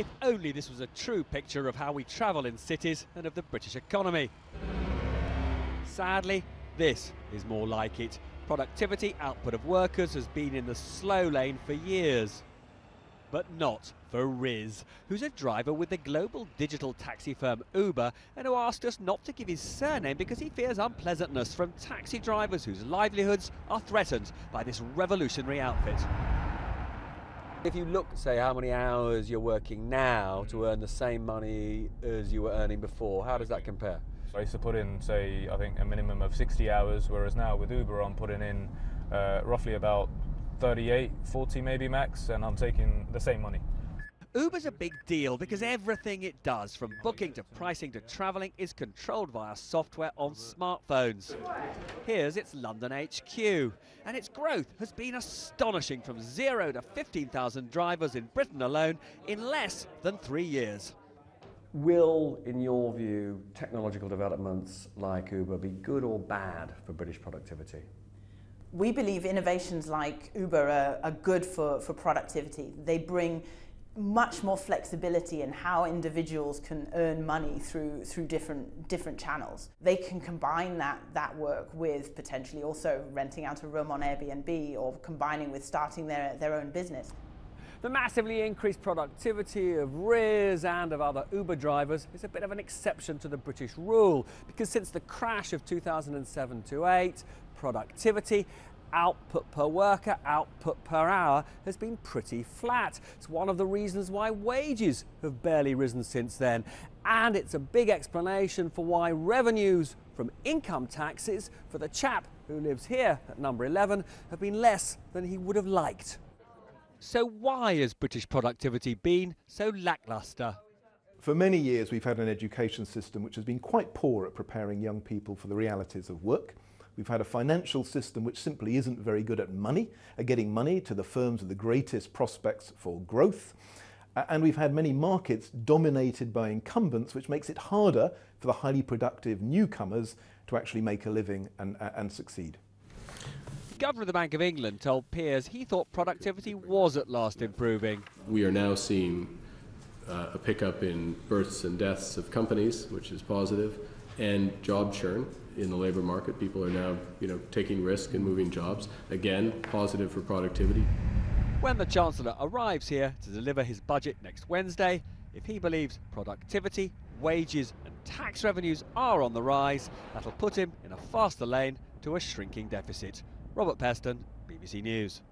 If only this was a true picture of how we travel in cities and of the British economy. Sadly, this is more like it. Productivity, output of workers has been in the slow lane for years. But not for Riz, who's a driver with the global digital taxi firm Uber, and who asked us not to give his surname because he fears unpleasantness from taxi drivers whose livelihoods are threatened by this revolutionary outfit. If you look, say, how many hours you're working now to earn the same money as you were earning before, how does that compare? So I used to put in, say, I think a minimum of 60 hours, whereas now with Uber I'm putting in roughly about 38, 40 maybe max, and I'm taking the same money. Uber's a big deal because everything it does, from booking to pricing to travelling, is controlled via software on smartphones. Here's its London HQ, and its growth has been astonishing, from 0 to 15,000 drivers in Britain alone in less than 3 years. Will, in your view, technological developments like Uber be good or bad for British productivity? We believe innovations like Uber are good for productivity. They bring much more flexibility in how individuals can earn money through different channels. They can combine that work with potentially also renting out a room on Airbnb, or combining with starting their own business. The massively increased productivity of Riz and of other Uber drivers is a bit of an exception to the British rule, because since the crash of 2007-8, productivity, output per worker, output per hour, has been pretty flat. It's one of the reasons why wages have barely risen since then. And it's a big explanation for why revenues from income taxes for the chap who lives here at number 11 have been less than he would have liked. So why has British productivity been so lacklustre? For many years we've had an education system which has been quite poor at preparing young people for the realities of work. We've had a financial system which simply isn't very good at money, at getting money to the firms with the greatest prospects for growth. And we've had many markets dominated by incumbents, which makes it harder for the highly productive newcomers to actually make a living and succeed. The Governor of the Bank of England told peers he thought productivity was at last improving. We are now seeing a pickup in births and deaths of companies, which is positive, and job churn in the labour market. People are now, taking risk and moving jobs. Again, positive for productivity. When the Chancellor arrives here to deliver his budget next Wednesday, if he believes productivity, wages and tax revenues are on the rise, that'll put him in a faster lane to a shrinking deficit. Robert Peston, BBC News.